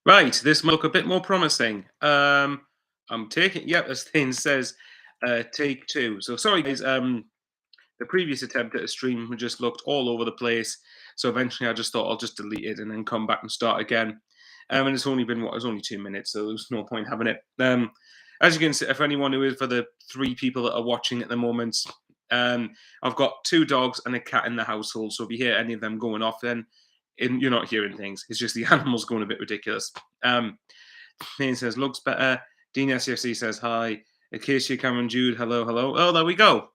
Right, this might look a bit more promising. I'm taking, yep, as Thane says, take two. So sorry, guys. The previous attempt at a stream just looked all over the place. So eventually, I just thought I'll just delete it and then come back and start again. And it's only been what? It was only 2 minutes, so there's no point having it. As you can see, if anyone who is for the three people that are watching at the moment, um, I've got two dogs and a cat in the household. So if you hear any of them going off, then you're not hearing things. It's just the animals going a bit ridiculous. Thane says looks better. Dean SFC says hi. Acacia Cameron Jude, hello, hello. Oh, there we go.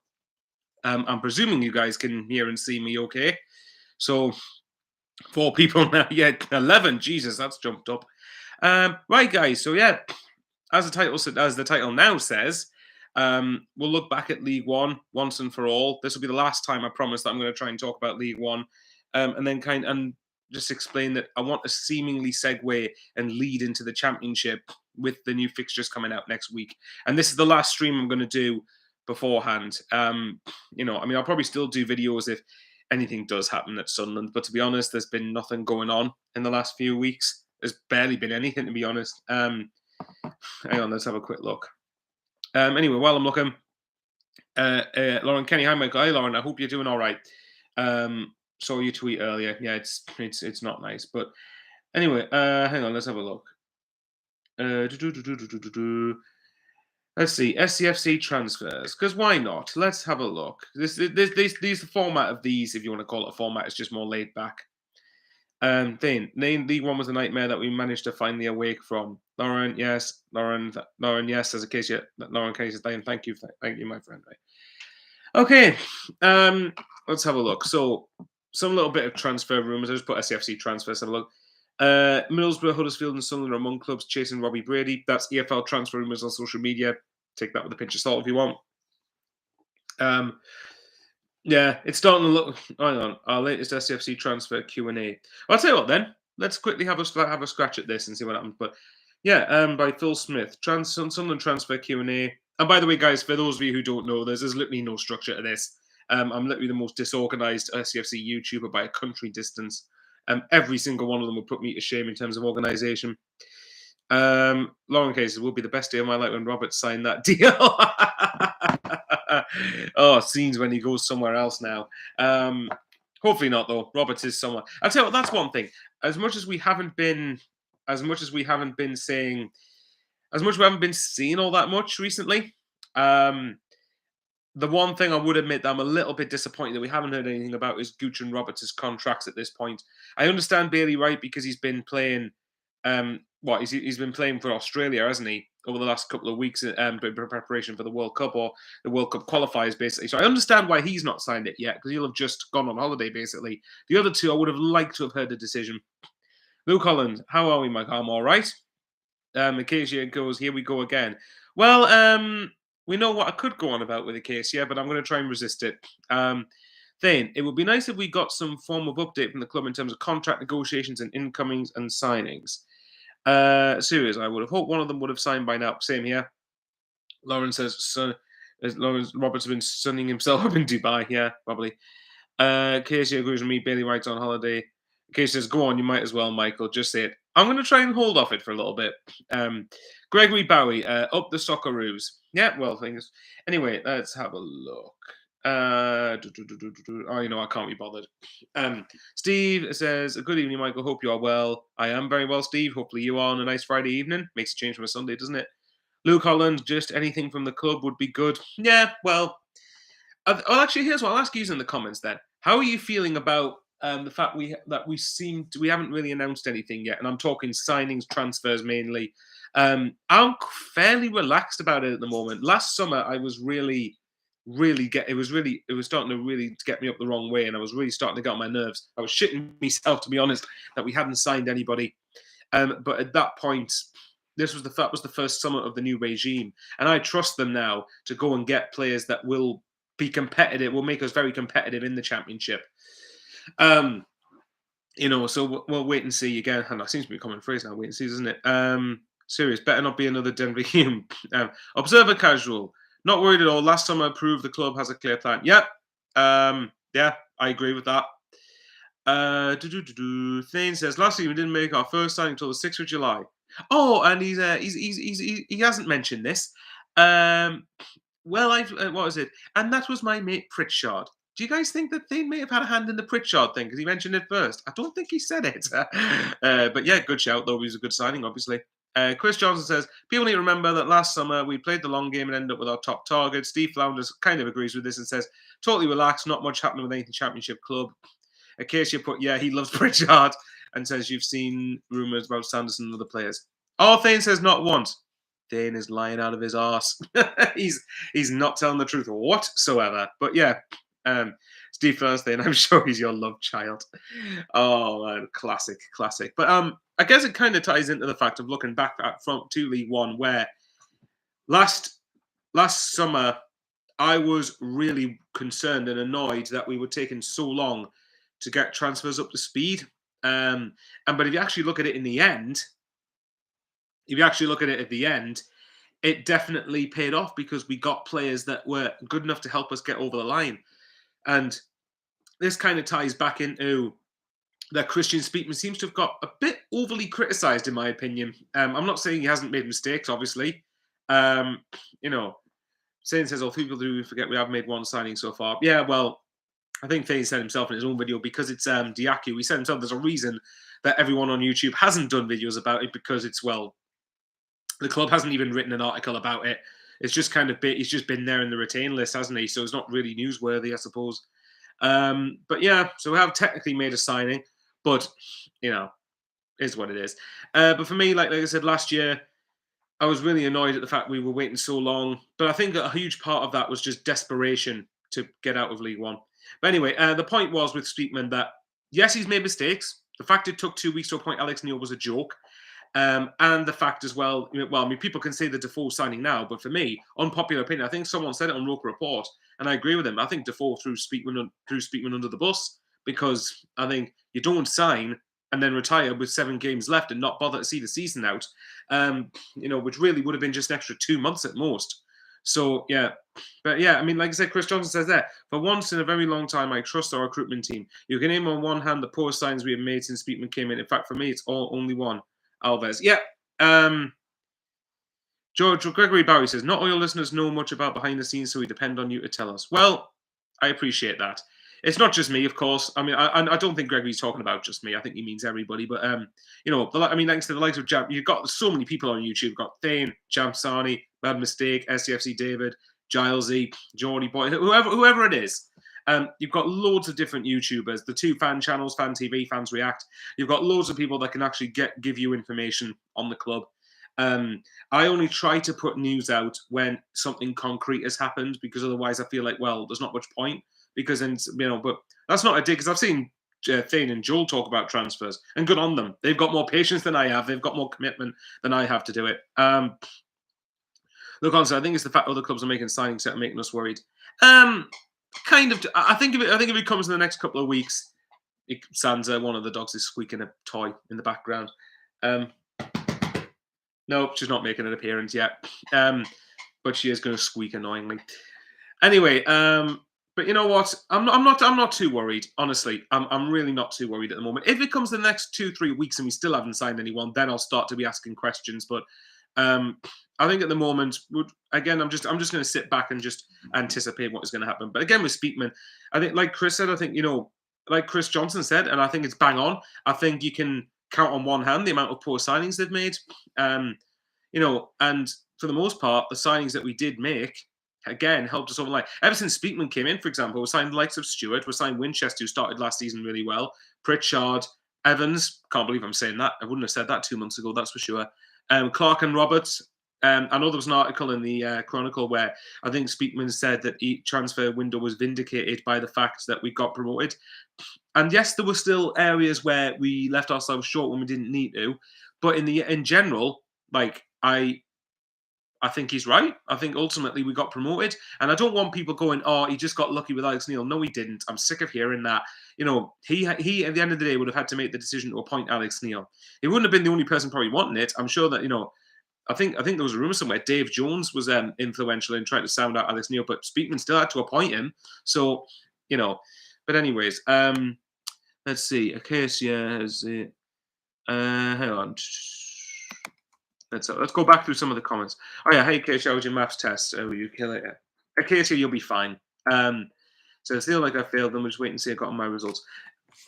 I'm presuming you guys can hear and see me okay. So, four people now. Yeah, 11. Jesus, that's jumped up. Right, guys. So, yeah, as the title now says, we'll look back at League One once and for all. This will be the last time I promise that I'm going to try and talk about League One, and then and just explain that I want to seemingly segue and lead into the Championship with the new fixtures coming out next week. And this is the last stream I'm going to do beforehand. I'll probably still do videos if anything does happen at Sunderland. But to be honest, there's been nothing going on in the last few weeks. There's barely been anything, to be honest. Hang on, let's have a quick look. Anyway, while I'm looking, Lauren Kenny, hi Michael. Hi Lauren, I hope you're doing all right. Saw your tweet earlier. Yeah, it's not nice, but anyway, hang on, let's have a look. Let's see, SCFC transfers, because why not? Let's have a look. The format of these, if you want to call it a format, is just more laid back. League One was a nightmare that we managed to finally awake from. Lauren, yes. Lauren, yes. As a case, yeah. Lauren Kenny says, thank you, my friend. Right. Okay, let's have a look. So, some little bit of transfer rumors. I just put SCFC transfers. Have a look. Middlesbrough, Huddersfield, and Sunderland are among clubs chasing Robbie Brady. That's EFL transfer rumors on social media. Take that with a pinch of salt if you want. Yeah, it's starting to look. Hang on, our latest SCFC transfer Q&A. Well, I'll tell you what then. Let's quickly have a scratch at this and see what happens. But yeah, by Phil Smith, Sunderland transfer Q&A. And by the way, guys, for those of you who don't know, there's literally no structure to this. I'm literally the most disorganized SCFC YouTuber by a country distance. Every single one of them would put me to shame in terms of organization. Lauren Cases will be the best day of my life when Robert signed that deal. Oh, scenes when he goes somewhere else now. Hopefully not, though. Roberts is somewhere. I'll tell you what, that's one thing. As much as we haven't been seeing all that much recently, the one thing I would admit that I'm a little bit disappointed that we haven't heard anything about is Gooch and Roberts' contracts at this point. I understand Bailey Wright because he's been playing. He's been playing for Australia, hasn't he, over the last couple of weeks in preparation for the World Cup or the World Cup qualifiers, basically. So I understand why he's not signed it yet because he'll have just gone on holiday, basically. The other two, I would have liked to have heard a decision. Luke Holland, how are we, Mike? I'm all right. Acacia goes, here we go again. Well, we know what I could go on about with Acacia, but I'm going to try and resist it. Thane, it would be nice if we got some form of update from the club in terms of contract negotiations and incomings and signings. Serious, I would have hoped one of them would have signed by now. Same here. Lauren says, Lawrence Roberts has been sunning himself up in Dubai. Yeah, probably. Casey agrees with me. Bailey Wright's on holiday. Casey says, go on, you might as well, Michael. Just say it. I'm going to try and hold off it for a little bit. Gregory Bowie, up the Socceroos. Yeah, well, things. Anyway, let's have a look. I can't be bothered. Steve says, good evening, Michael. Hope you are well. I am very well, Steve. Hopefully you are on a nice Friday evening. Makes a change from a Sunday, doesn't it? Luke Holland, just anything from the club would be good. Yeah, well, actually, here's what I'll ask you in the comments then. How are you feeling about the fact we haven't really announced anything yet, and I'm talking signings, transfers mainly. I'm fairly relaxed about it at the moment. Last summer, I was it was starting to really get me up the wrong way, and I was really starting to get on my nerves. I was shitting myself, to be honest, that we hadn't signed anybody. But at that point, that was the first summer of the new regime, and I trust them now to go and get players that will be competitive, will make us very competitive in the Championship. So we'll wait and see again. And that seems to be a common phrase now, wait and see, doesn't it? Serious, better not be another Denver Hume. Observer casual, not worried at all. Last summer proved the club has a clear plan. Yep. Yeah, I agree with that. Thane says last week we didn't make our first signing until the 6th of July. Oh, and he hasn't mentioned this. Um, well, what was it? And that was my mate Pritchard. Do you guys think that Thane may have had a hand in the Pritchard thing because he mentioned it first? I don't think he said it. But yeah, good shout though. He was a good signing, obviously. Chris Johnson says people need to remember that last summer we played the long game and ended up with our top target. Steve Flounders kind of agrees with this and says totally relaxed, not much happening with anything Championship club. Acacia put, yeah, he loves Pritchard and says you've seen rumours about Sanderson and other players. Oh, Thane says not once. Thane is lying out of his arse. he's not telling the truth whatsoever. But yeah, Steve Thane, I'm sure he's your love child. Oh man, classic. But I guess it kind of ties into the fact of looking back at front to League One, where last summer I was really concerned and annoyed that we were taking so long to get transfers up to speed. But if you actually look at it in the end, it definitely paid off because we got players that were good enough to help us get over the line. And this kind of ties back into that Christian Speakman seems to have got a bit overly criticised, in my opinion. I'm not saying he hasn't made mistakes, obviously. Saying says, oh, people do forget we have made one signing so far. Yeah, well, I think Thane said himself in his own video, because it's Diaku, he said himself there's a reason that everyone on YouTube hasn't done videos about it, because it's, well, the club hasn't even written an article about it. It's just kind of he's just been there in the retain list, hasn't he? So it's not really newsworthy, I suppose. But yeah, so we have technically made a signing, but, is what it is. But for me, like I said, last year, I was really annoyed at the fact we were waiting so long. But I think a huge part of that was just desperation to get out of League One. But anyway, the point was with Speakman that, yes, he's made mistakes. The fact it took 2 weeks to appoint Alex Neil was a joke. And the fact as well, people can say the Defoe signing now, but for me, unpopular opinion, I think someone said it on Roker Report, and I agree with him. I think Defoe threw Speakman under the bus, because I think you don't sign and then retire with 7 games left and not bother to see the season out, which really would have been just an extra 2 months at most. So, yeah. But, yeah, I mean, like I said, Chris Johnson says there, for once in a very long time, I trust our recruitment team. You can name on one hand the poorest signs we have made since Speakman came in. In fact, for me, it's only one. Alves. Yeah. George Gregory Barry says, not all your listeners know much about behind the scenes, so we depend on you to tell us. Well, I appreciate that. It's not just me, of course. I mean, I don't think Gregory's talking about just me. I think he means everybody. But, like I said, the likes of Jam, you've got so many people on YouTube. You've got Thane, Jamsani, Bad Mistake, SCFC David, Gilesy, Geordie Boy, whoever it is. You've got loads of different YouTubers, the 2 fan channels, Fan TV, Fans React. You've got loads of people that can actually give you information on the club. I only try to put news out when something concrete has happened, because otherwise I feel like, well, there's not much point. Because then, but that's not a dig, because I've seen Thane and Joel talk about transfers, and good on them. They've got more patience than I have. They've got more commitment than I have to do it. Look, honestly, I think it's the fact other clubs are making signings that are making us worried. Kind of. I think if it comes in the next couple of weeks, Sansa, one of the dogs, is squeaking a toy in the background. No, she's not making an appearance yet. But she is going to squeak annoyingly. Anyway, but you know what? I'm not too worried. Honestly, I'm really not too worried at the moment. If it comes the next 2-3 weeks and we still haven't signed anyone, then I'll start to be asking questions. But I think at the moment, again, I'm just going to sit back and just anticipate what is going to happen. But again, with Speakman, I think, like Chris said, I think, like Chris Johnson said, and I think it's bang on. I think you can count on one hand the amount of poor signings they've made. And for the most part, the signings that we did make, again, helped us over the line. Ever since Speakman came in, for example, we signed the likes of Stewart, we signed Winchester, who started last season really well, Pritchard, Evans, can't believe I'm saying that. I wouldn't have said that 2 months ago, that's for sure. Clark and Roberts. I know there was an article in the Chronicle where I think Speakman said that each transfer window was vindicated by the fact that we got promoted. And yes, there were still areas where we left ourselves short when we didn't need to. But in general, like, I think he's right. I think ultimately we got promoted. And I don't want people going, oh, he just got lucky with Alex Neil. No, he didn't. I'm sick of hearing that. He at the end of the day would have had to make the decision to appoint Alex Neil. He wouldn't have been the only person probably wanting it. I'm sure that, I think there was a rumor somewhere Dave Jones was influential in trying to sound out Alex Neil, but Speakman still had to appoint him. So, but anyways, Let's see. Acacia has it. Hang on. Let's go back through some of the comments. Oh yeah, hey Acacia, how was your maths test? Oh, you kill it. Acacia, you'll be fine. So it's still like I failed them. We'll just wait and see. I got my results.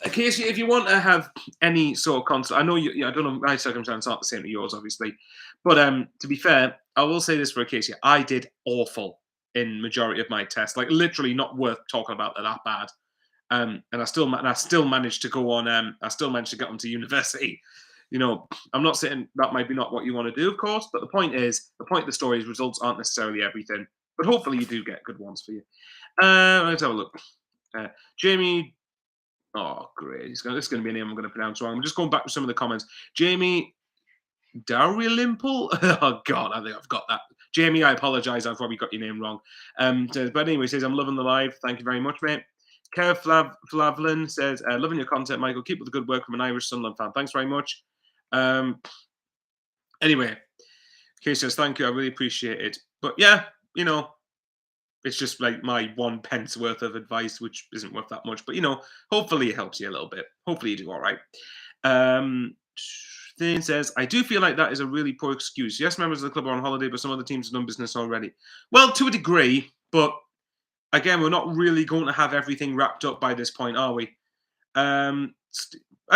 Acacia, if you want to have any sort of concept, I know you. I don't know. My circumstances aren't the same to yours, obviously, but to be fair, I will say this for Acacia: I did awful in majority of my tests. Like literally, not worth talking about. That bad. And I still managed to go on. I still managed to get onto university. You know, I'm not saying that might be not what you want to do, of course, but the point of the story is results aren't necessarily everything. But hopefully, you do get good ones for you. Let's have a look. Jamie. Oh, great. This is going to be a name I'm going to pronounce wrong. I'm just going back to some of the comments. Jamie Dalrymple? Oh, God, I think I've got that. Jamie, I apologize. I've probably got your name wrong. But anyway, says, I'm loving the live. Thank you very much, mate. Kev Flavlin says, loving your content, Michael. Keep up the good work from an Irish Sunderland fan. Thanks very much. Anyway, Kay says, thank you. I really appreciate it. But yeah, you know, it's just like my 1 pence worth of advice, which isn't worth that much. But, you know, hopefully it helps you a little bit. Hopefully you do all right. Thane says, I do feel like that is a really poor excuse. Yes, members of the club are on holiday, but some other teams have done business already. Well, to a degree, but again, we're not really going to have everything wrapped up by this point, are we? I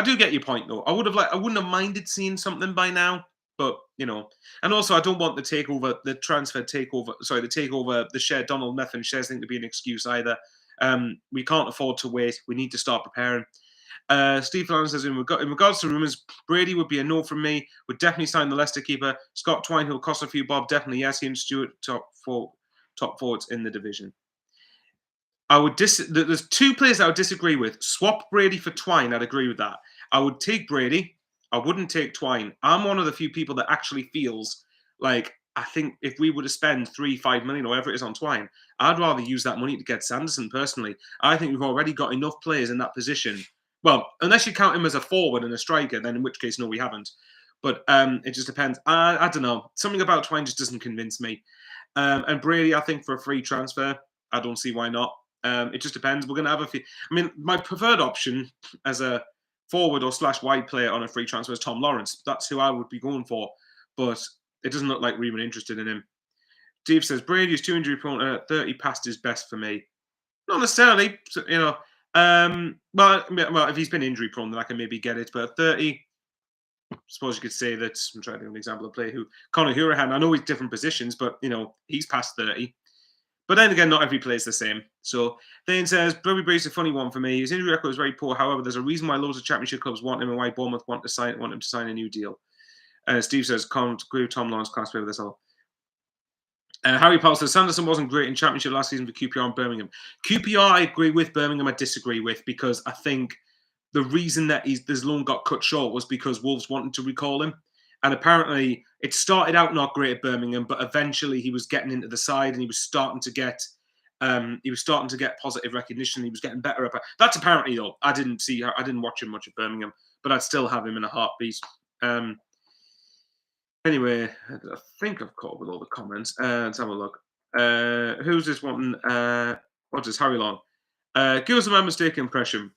do get your point, though. I wouldn't have minded seeing something by now. But, you know, and also I don't want the takeover, the share Donald Methven shares thing to be an excuse either. We can't afford to wait. We need to start preparing. Steve Fallon says, in regards to rumours, Brady would be a no from me. Would definitely sign the Leicester keeper. Scott Twine, who'll cost a few bob, definitely yes. He and Stewart top forwards in the division. There's 2 players I would disagree with. Swap Brady for Twine. I'd agree with that. I would take Brady. I wouldn't take Twine. I'm one of the few people that actually feels like I think if we were to spend 3-5 million or whatever it is on Twine, I'd rather use that money to get Sanderson personally. I think we've already got enough players in that position. Well, unless you count him as a forward and a striker, then in which case, no, we haven't. But it just depends. I don't know. Something about Twine just doesn't convince me. And Brady, I think for a free transfer, I don't see why not. It just depends. We're going to have a few. I mean, my preferred option as a forward or / wide player on a free transfer is Tom Lawrence. That's who I would be going for. But it doesn't look like we're even interested in him. Steve says, Brady is too injury prone. 30 past his best for me. Not necessarily. You know, well, if he's been injury prone, then I can maybe get it. But 30, I suppose you could say that. I'm trying to give an example of a player who Conor Hurahan. I know he's different positions, but you know he's past 30. But then again, not every player is the same. So Thane says, Bobby Brace is a funny one for me. His injury record is very poor. However, there's a reason why loads of championship clubs want him and why Bournemouth want him to sign a new deal. Steve says, can't agree with Tom Lawrence, can't play with this all. Harry Powell says, Sanderson wasn't great in championship last season for QPR and Birmingham. QPR, I agree with. Birmingham, I disagree with, because I think the reason that his loan got cut short was because Wolves wanted to recall him. And apparently it started out not great at Birmingham, but eventually he was getting into the side and he was starting to get positive recognition. He was getting better. That's apparently, though. I didn't watch him much at Birmingham, but I'd still have him in a heartbeat. Anyway, I think I've caught up with all the comments. Let's have a look. Who's this one? What's this? Harry Long. Give us a man mistake impression.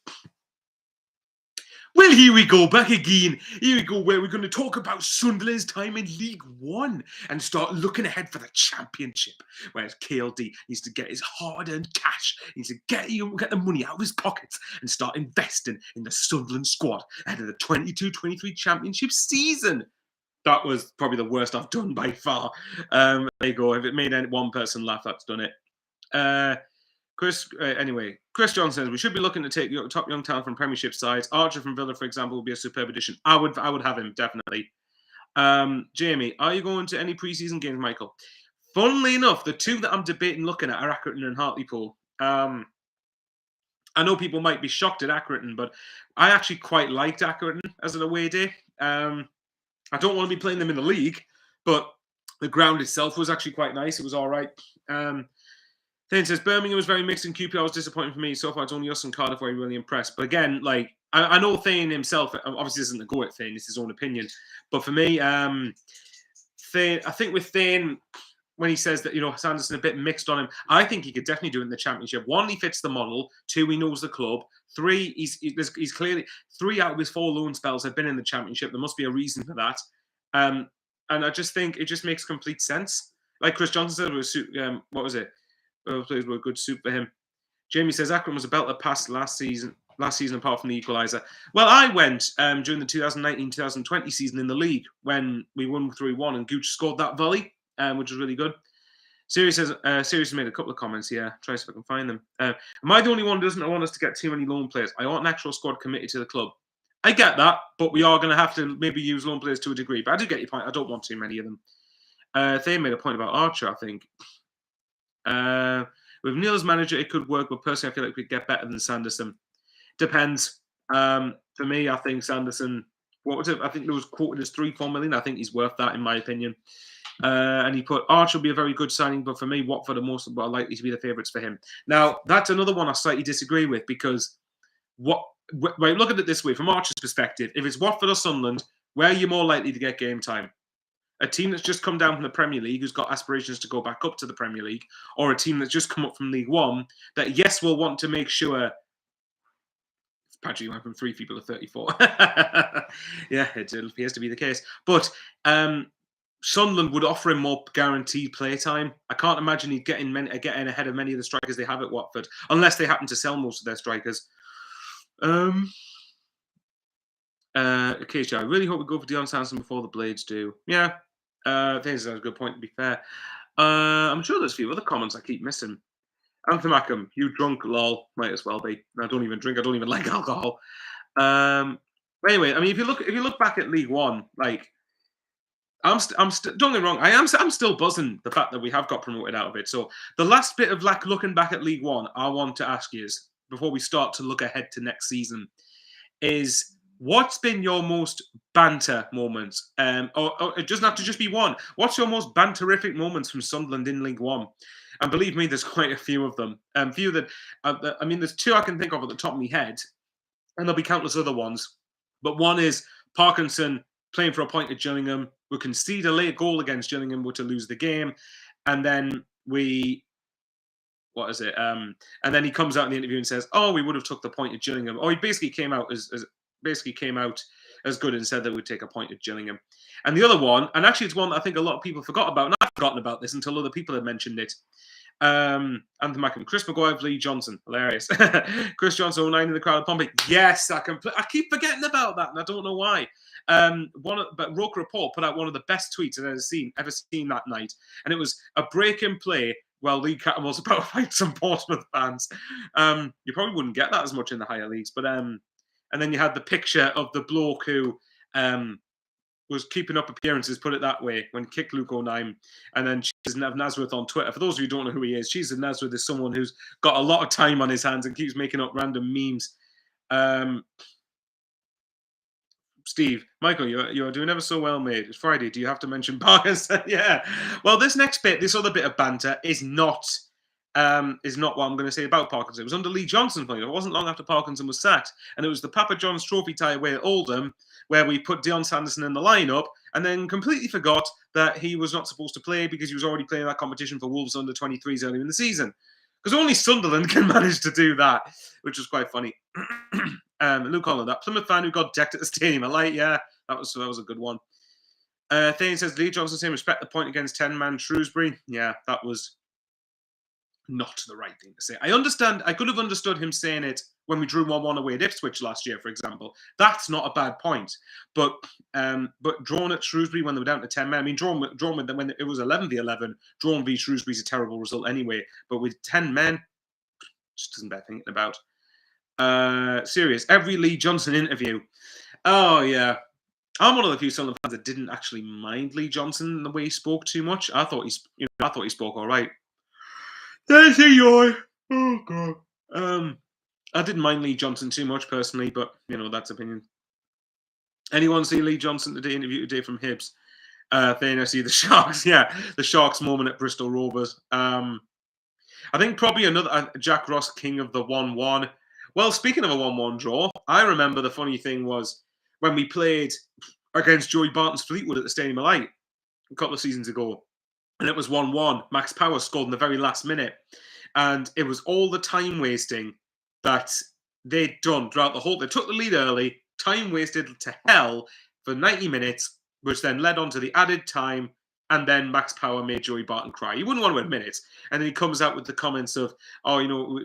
Well, here we go, back again. Here we go, where we're going to talk about Sunderland's time in League One and start looking ahead for the Championship. Whereas KLD needs to get his hard-earned cash, he needs to get the money out of his pockets and start investing in the Sunderland squad ahead of the 22-23 Championship season. That was probably the worst I've done by far. There you go. If it made one person laugh, that's done it. Anyway, Chris John says we should be looking to take top young talent from Premiership sides. Archer from Villa, for example, would be a superb addition. I would have him definitely. Jamie, are you going to any preseason games, Michael? Funnily enough, the 2 that I'm debating looking at are Accrington and Hartlepool. I know people might be shocked at Accrington, but I actually quite liked Accrington as an away day. I don't want to be playing them in the league, but the ground itself was actually quite nice. It was all right. Thane says, Birmingham was very mixed and QPR was disappointing for me. So far, it's only us and Cardiff where I'm really impressed. But again, like, I know Thane himself, obviously isn't a go at Thane, it's his own opinion. But for me, Thane, I think with Thane, when he says that, Sanderson a bit mixed on him. I think he could definitely do it in the Championship. 1, he fits the model. 2, he knows the club. 3, he's clearly 3 out of his 4 loan spells have been in the Championship. There must be a reason for that. And I just think it just makes complete sense. Like Chris Johnson said, it was what was it? Players were a good suit for him. Jamie says Akram was a belter pass last season apart from the equaliser. Well, I went during the 2019-2020 season in the league when we won 3-1 and Gooch scored that volley, which was really good. Sirius says, Sirius made a couple of comments here. Try see if I can find them. Am I the only one who doesn't want us to get too many loan players? I want an actual squad committed to the club. I get that, but we are going to have to maybe use loan players to a degree. But I do get your point. I don't want too many of them. They made a point about Archer, I think. With Neil as manager, it could work, but personally, I feel like we'd get better than Sanderson. Depends. For me, I think Sanderson, what was it? I think there was quoted as 3-4 million. I think he's worth that, in my opinion. And he put, Archer will be a very good signing, but for me, Watford are most are likely to be the favourites for him. Now, that's another one I slightly disagree with because right, look at it this way, from Archer's perspective, if it's Watford or Sunderland, where are you more likely to get game time? A team that's just come down from the Premier League, who's got aspirations to go back up to the Premier League, or a team that's just come up from League One, that yes, will want to make sure. Patrick went from 3 people to 34. Yeah, it appears to be the case. But Sunderland would offer him more guaranteed play time. I can't imagine he'd getting ahead of many of the strikers they have at Watford, unless they happen to sell most of their strikers. Okay, so I really hope we go for Dion Sanson before the Blades do. Yeah, I think that's a good point, to be fair. I'm sure there's a few other comments I keep missing. Anthem Ackham, you drunk, lol. Might as well be. I don't even drink. I don't even like alcohol. Anyway, I mean, if you look back at League One, like don't get me wrong, I'm still buzzing the fact that we have got promoted out of it. So the last bit of like looking back at League One, I want to ask you is before we start to look ahead to next season, is what's been your most banter moments? Or it doesn't have to just be one. What's your most banterific moments from Sunderland in League One? And believe me, there's quite a few of them. Few that, I mean, there's 2 I can think of at the top of my head, and there'll be countless other ones. But one is Parkinson playing for a point at Gillingham. We concede a late goal against Gillingham, we're to lose the game, and then what is it? And then he comes out in the interview and says, "Oh, we would have took the point at Gillingham." Oh, he basically came out as good and said that we'd take a point at Gillingham. And the other one, and actually it's one that I think a lot of people forgot about, and I've forgotten about this until other people had mentioned it. Anthony Mackham, Chris Maguire, Lee Johnson, hilarious. Chris Johnson, 09 in the crowd at Pompey. Yes, I keep forgetting about that, and I don't know why. But Roker Report put out one of the best tweets I've ever seen that night, and it was a break in play while Lee Catton was about to fight some Portsmouth fans. You probably wouldn't get that as much in the higher leagues, but and then you had the picture of the bloke who was keeping up appearances, put it that way, when kicked Luke O'Neill. And then Cheese of Nazareth on Twitter. For those of you who don't know who he is, Cheese of Nazareth is someone who's got a lot of time on his hands and keeps making up random memes. Steve, Michael, you're doing ever so well, mate. It's Friday. Do you have to mention Parkinson? Yeah. Well, this other bit of banter is not what I'm going to say about Parkinson. It was under Lee Johnson's point. It wasn't long after Parkinson was sacked, and it was the Papa John's Trophy tie away at Oldham, where we put Dion Sanderson in the lineup, and then completely forgot that he was not supposed to play because he was already playing that competition for Wolves under 23s earlier in the season. Because only Sunderland can manage to do that, which was quite funny. Luke Holland, that Plymouth fan who got decked at the stadium. Yeah, that was a good one. Thane says Lee Johnson saying respect the point against 10-man Shrewsbury. Yeah, that was not the right thing to say. I could have understood him saying it when we drew 1-1 away at Ipswich last year, for example. That's not a bad point. But drawn at Shrewsbury when they were down to 10 men. I mean, drawn with them when it was 11v11. Drawn v Shrewsbury's a terrible result anyway. But with 10 men, just doesn't bear thinking about. Serious. Every Lee Johnson interview. Oh yeah. I'm one of the few Sunderland fans that didn't actually mind Lee Johnson the way he spoke too much. I thought he spoke all right. There's a yawn. Oh god. I didn't mind Lee Johnson too much personally, but that's opinion. Anyone see Lee Johnson interview today from Hibs? Then I see the Sharks. Yeah, the Sharks moment at Bristol Rovers. I think probably another Jack Ross, king of the 1-1. Well, speaking of a 1-1 draw, I remember the funny thing was when we played against Joey Barton's Fleetwood at the Stadium of Light a couple of seasons ago. and it was 1-1. Max Power scored in the very last minute. And it was all the time wasting that they'd done throughout the whole. They took the lead early, time wasted to hell for 90 minutes, which then led on to the added time. And then Max Power made Joey Barton cry. You wouldn't want to admit it. And then he comes out with the comments of, "Oh,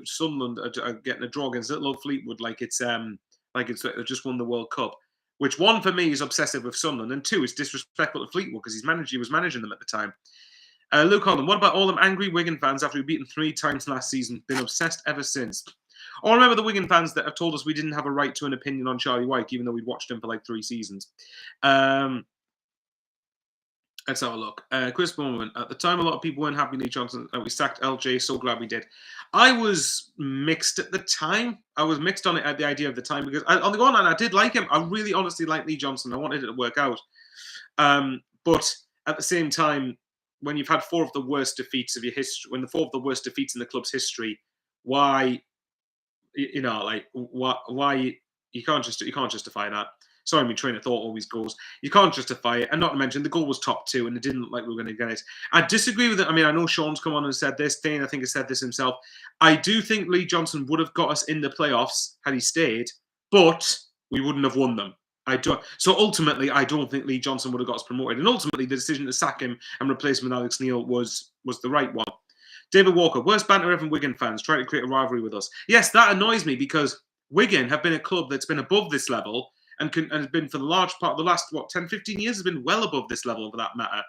Sunderland are getting a draw against little old Fleetwood like it's just won the World Cup." Which, one, for me, is obsessive with Sunderland, and two, it's disrespectful to Fleetwood because he was managing them at the time. Luke Holland, what about all them angry Wigan fans after we beat them 3 times last season? Been obsessed ever since. I remember the Wigan fans that have told us we didn't have a right to an opinion on Charlie White, even though we'd watched him for like 3 seasons. Let's have a look. Chris Bowman, at the time, a lot of people weren't happy Lee Johnson. We sacked LJ. So glad we did. I was mixed at the time. I was mixed on it at the idea of the time because on the one hand, I did like him. I really honestly liked Lee Johnson. I wanted it to work out. But at the same time, when you've had 4 of the worst defeats of your history, when the 4 of the worst defeats in the club's history, why, why you can't justify that. Sorry, my train of thought always goes. You can't justify it, and not to mention the goal was top 2, and it didn't look like we were going to get it. I disagree with it. I mean, I know Sean's come on and said this. Dane, I think, has said this himself. I do think Lee Johnson would have got us in the playoffs had he stayed, but we wouldn't have won them. I don't. So ultimately, I don't think Lee Johnson would have got us promoted. And ultimately, the decision to sack him and replace him with Alex Neil was the right one. David Walker, worst banter ever, Wigan fans trying to create a rivalry with us. Yes, that annoys me because Wigan have been a club that's been above this level and has been for the large part of the last 10, 15 years has been well above this level for that matter.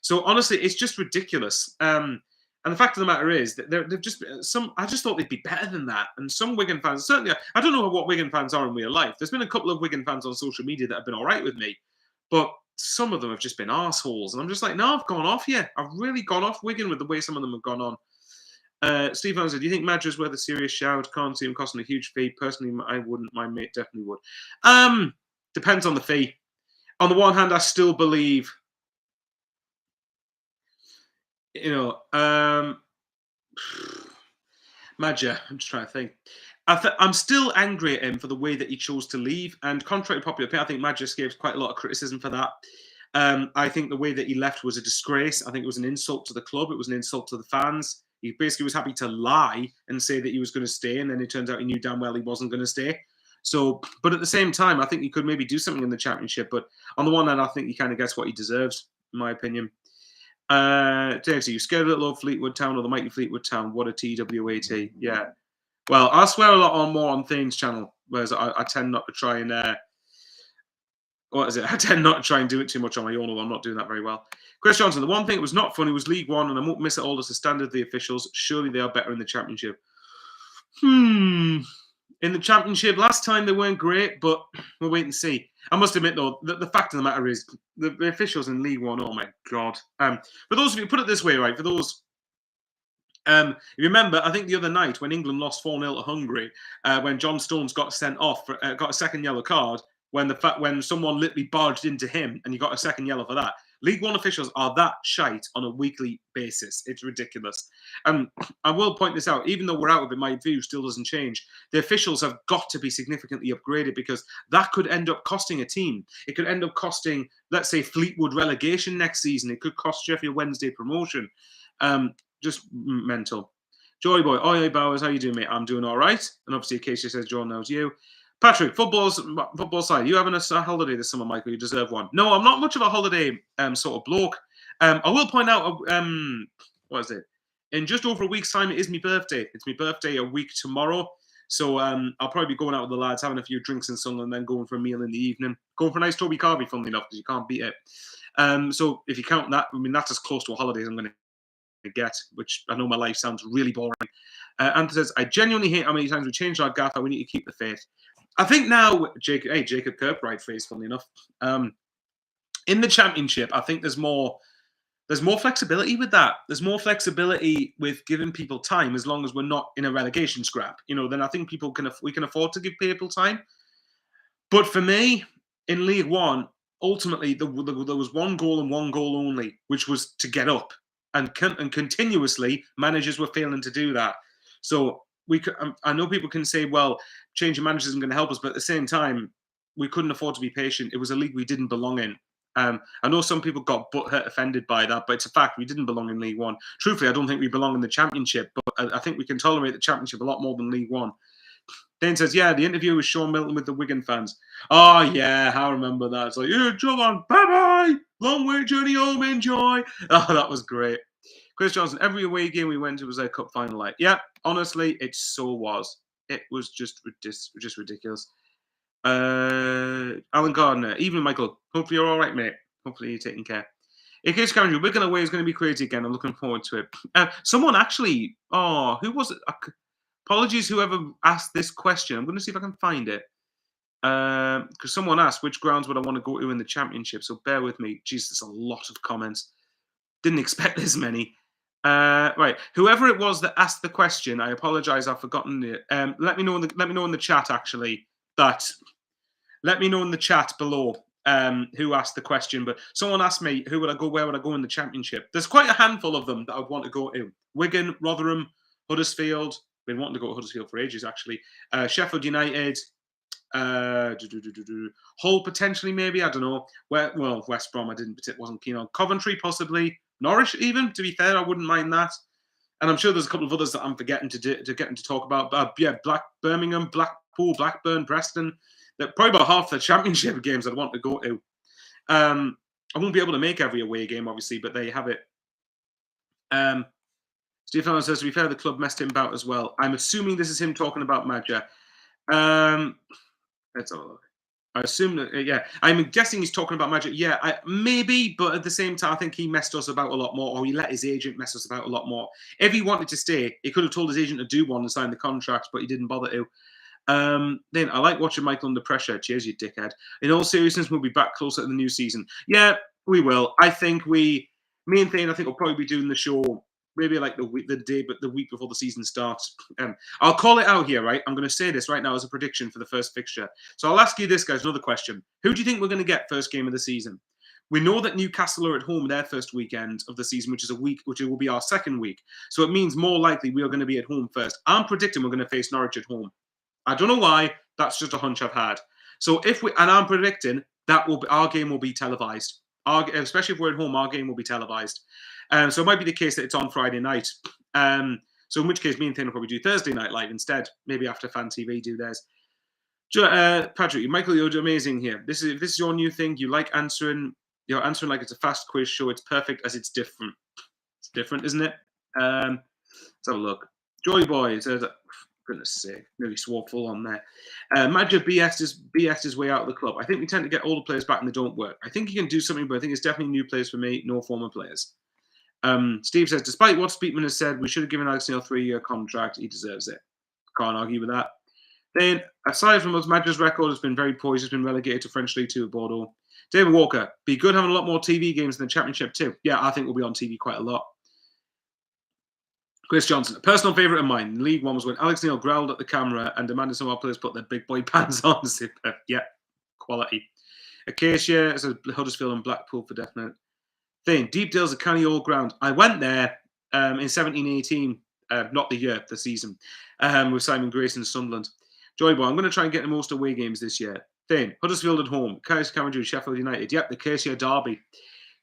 So honestly, it's just ridiculous. And the fact of the matter is that they've just some. I just thought they'd be better than that. And some Wigan fans, certainly, I don't know what Wigan fans are in real life. There's been a couple of Wigan fans on social media that have been all right with me, but some of them have just been arseholes. And I'm just like, no, I've gone off here. I've really gone off Wigan with the way some of them have gone on. Steve Hunter, do you think Madra's worth a serious shout? Can't see him costing a huge fee. Personally, I wouldn't. My mate definitely would. Depends on the fee. On the one hand, I still believe, Madja, I'm just trying to think. I'm still angry at him for the way that he chose to leave. And contrary to popular opinion, I think Madja escapes quite a lot of criticism for that. I think the way that he left was a disgrace. I think it was an insult to the club. It was an insult to the fans. He basically was happy to lie and say that he was going to stay. And then it turns out he knew damn well he wasn't going to stay. So, but at the same time, I think he could maybe do something in the championship. But on the one hand, I think he kind of gets what he deserves, in my opinion. Dave, you scared a little old Fleetwood Town or the mighty Fleetwood Town? What a TWAT. Yeah. Well, I swear a lot more on Thane's channel, whereas I tend not to try and I tend not to try and do it too much on my own, although I'm not doing that very well. Chris Johnson, the one thing that was not funny was League One, and I won't miss it all as the standard of the officials. Surely they are better in the Championship. In the Championship, last time they weren't great, but we'll wait and see. I must admit, though, the fact of the matter is the officials in League One, oh my God. For those of you, put it this way, right, for those... you remember, I think the other night when England lost 4-0 to Hungary, when John Stones got sent off, got a second yellow card, when someone literally barged into him and you got a second yellow for that. League One officials are that shite on a weekly basis. It's ridiculous. I will point this out, even though we're out of it, my view still doesn't change. The officials have got to be significantly upgraded because that could end up costing a team. It could end up costing, let's say, Fleetwood relegation next season. It could cost Sheffield Wednesday promotion. Just mental. Joy Boy, oi, Bowers, how you doing, mate? I'm doing all right. And obviously, Acacia says John knows you. Patrick, football side. You having a holiday this summer, Michael? You deserve one. No, I'm not much of a holiday sort of bloke. I will point out, what is it? In just over a week's time, it is my birthday. It's my birthday a week tomorrow. So I'll probably be going out with the lads, having a few drinks in Sunderland, and then going for a meal in the evening. Going for a nice Toby Carvey, funnily enough, because you can't beat it. So if you count that, I mean, that's as close to a holiday as I'm going to get, which I know my life sounds really boring. Anthony says, I genuinely hate how many times we changed our gaffer. We need to keep the faith. I think now, Jacob Kirkbride phrase, funnily enough. In the Championship, I think there's more flexibility with that. There's more flexibility with giving people time as long as we're not in a relegation scrap. Then I think we can afford to give people time. But for me, in League One, ultimately there was one goal and one goal only, which was to get up, and continuously managers were failing to do that. So I know people can say, well, changing managers isn't going to help us, but at the same time, we couldn't afford to be patient. It was a league we didn't belong in. I know some people got butthurt offended by that, but it's a fact. We didn't belong in League One. Truthfully, I don't think we belong in the Championship, but I think we can tolerate the Championship a lot more than League One. Dane says, yeah, the interview with Sean Milton with the Wigan fans. Oh, yeah, I remember that. It's like, yeah, John, bye-bye. Long way journey home, enjoy. Oh, that was great. Chris Johnson, every away game we went to was a cup final. Like, yeah, honestly, it so was. It was just ridiculous. Alan Gardner, evening, Michael. Hopefully you're all right, mate. Hopefully you're taking care. In case Cameron, Wigan away is going to be crazy again. I'm looking forward to it. Someone actually, who was it? Apologies, whoever asked this question. I'm going to see if I can find it. Because someone asked, which grounds would I want to go to in the Championship? So bear with me. Jeez, there's a lot of comments. Didn't expect this many. Right, whoever it was that asked the question, I apologise, I've forgotten it. Let me know in the chat actually. Let me know in the chat below who asked the question. But someone asked me, where would I go in the Championship? There's quite a handful of them that I'd want to go to. Wigan, Rotherham, Huddersfield. Been wanting to go to Huddersfield for ages, actually. Sheffield United. Hull potentially, maybe, I don't know. West Brom wasn't keen on. Coventry possibly. Norwich even, to be fair, I wouldn't mind that. And I'm sure there's a couple of others that I'm forgetting to talk about. Birmingham, Blackpool, Blackburn, Preston. They're probably about half the Championship games I'd want to go to. I won't be able to make every away game, obviously, but there you have it. Steve Fallon says, to be fair, the club messed him about as well. I'm assuming this is him talking about Madja. Let's have a look. I assume that, yeah. I'm guessing he's talking about Magic. Yeah, maybe, but at the same time, I think he messed us about a lot more, or he let his agent mess us about a lot more. If he wanted to stay, he could have told his agent to do one and sign the contract, but he didn't bother to. Then I like watching Michael under pressure. Cheers, you dickhead. In all seriousness, we'll be back closer to the new season. Yeah, we will. I think me and Thane, I think we'll probably be doing the show maybe like the week before the season starts. I'll call it out here, right? I'm going to say this right now as a prediction for the first fixture. So I'll ask you this, guys, another question. Who do you think we're going to get first game of the season? We know that Newcastle are at home their first weekend of the season, which will be our second week. So it means more likely we are going to be at home first. I'm predicting we're going to face Norwich at home. I don't know why. That's just a hunch I've had. So I'm predicting that our game will be televised. Especially if we're at home, our game will be televised. So it might be the case that it's on Friday night. So in which case, me and Thane will probably do Thursday night live instead. Maybe after Fan TV do theirs. Patrick, Michael, you're amazing here. If this is your new thing, you like answering. You're answering like it's a fast quiz show. It's perfect as it's different. It's different, isn't it? Let's have a look. Joy Boy says, goodness sake, nearly swore full on there. Madja BS his way out of the club. I think we tend to get all the players back and they don't work. I think he can do something, but I think it's definitely new players for me, no former players. Steve says, despite what Speakman has said, we should have given Alex Neil a 3-year contract. He deserves it. Can't argue with that. Then, aside from us, Madja's record has been very poor. He's been relegated to French League 2 at Bordeaux. David Walker, be good having a lot more TV games in the Championship too. Yeah, I think we'll be on TV quite a lot. Chris Johnson, a personal favourite of mine, League One was when Alex Neil growled at the camera and demanded some of our players put their big boy pants on. Yeah, quality. Acacia says Huddersfield and Blackpool for definite. Thing, Deepdale's a canny old ground. I went there in 17-18, not the year, the season, with Simon Grayson and Sunderland. Joyboy, I'm going to try and get the most away games this year. Thing, Huddersfield at home, Kais Cameron, Sheffield United. Yep, the Acacia derby.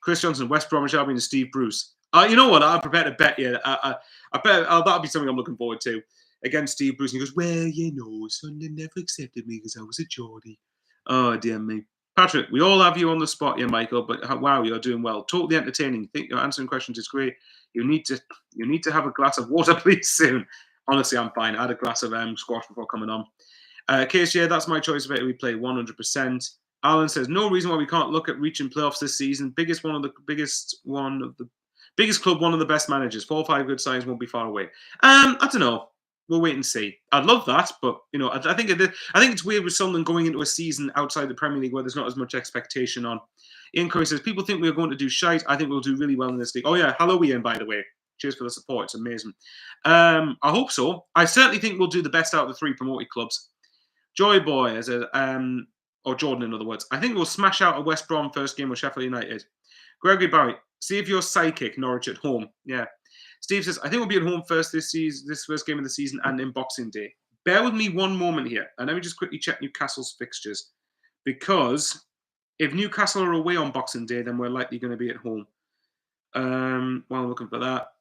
Chris Johnson, West Bromwich Albion and Steve Bruce. You know what? I'm prepared to bet you. I bet that'll be something I'm looking forward to. Against Steve Bruce. And he goes, well, you know, Sunderland never accepted me because I was a Geordie. Oh, dear me. Patrick, we all have you on the spot here, Michael, but wow, you're doing well. Totally entertaining. Think you're answering questions is great. You need to have a glass of water, please, soon. Honestly, I'm fine. I had a glass of squash before coming on. Case, yeah, that's my choice of it. We play 100%. Alan says, no reason why we can't look at reaching playoffs this season. Biggest club, one of the best managers. 4 or 5 good signs won't be far away. I don't know. We'll wait and see. I'd love that, but you know, I think it's weird with Sunderland going into a season outside the Premier League where there's not as much expectation on. Ian Curry says, people think we're going to do shite. I think we'll do really well in this league. Oh yeah, hello Ian, by the way. Cheers for the support. It's amazing. I hope so. I certainly think we'll do the best out of the 3 promoted clubs. Joy Boy, or Jordan in other words. I think we'll smash out a West Brom first game with Sheffield United. Gregory Barry, see if you're psychic, Norwich at home. Yeah. Steve says, I think we'll be at home first this first game of the season and in Boxing Day. Bear with me one moment here. And let me just quickly check Newcastle's fixtures. Because If Newcastle are away on Boxing Day, then we're likely going to be at home. While I'm looking for that.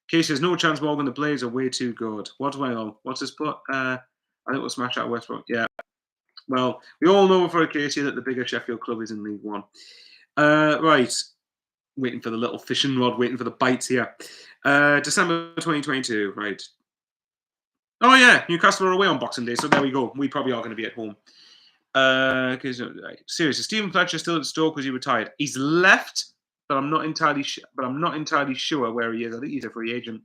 Casey, there's no chance Morgan. The Blades are way too good. What do I know? What's his put? I think we'll smash out West Brom. Yeah. Well, we all know for Casey that the bigger Sheffield club is in League One. Right. Waiting for the little fishing rod, waiting for the bites here. December 2022. Right. Oh, yeah. Newcastle are away on Boxing Day. So there we go. We probably are going to be at home. Right. Seriously, Stephen Fletcher still at Stoke because he retired. He's left, but I'm not entirely sure where he is. I think he's a free agent.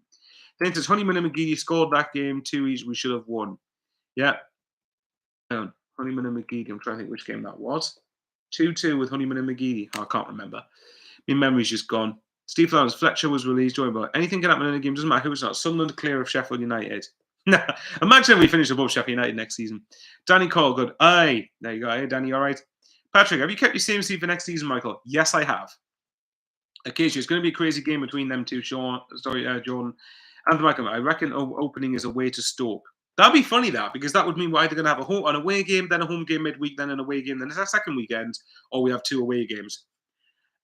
Then it says Honeyman and McGeady scored that game 2-each. We should have won. Yeah. Honeyman and McGeady. I'm trying to think which game that was. 2-2 with Honeyman and McGeady. Oh, I can't remember. My memory's just gone. Steve Flowers, Fletcher was released. Don't worry about it. Anything can happen in a game. Doesn't matter who it's not. Sunderland clear of Sheffield United. Imagine if we finish above Sheffield United next season. Danny Cole, good. Aye. There you go. Hey, Danny, all right. Patrick, have you kept your same seat for next season, Michael? Yes, I have. Occasionally, it's going to be a crazy game between them two, Jordan and Michael. I reckon opening is a way to Stoke. That'd be funny, because that would mean we're either going to have an away game, then a home game midweek, then an away game, then it's our second weekend, or we have 2 away games.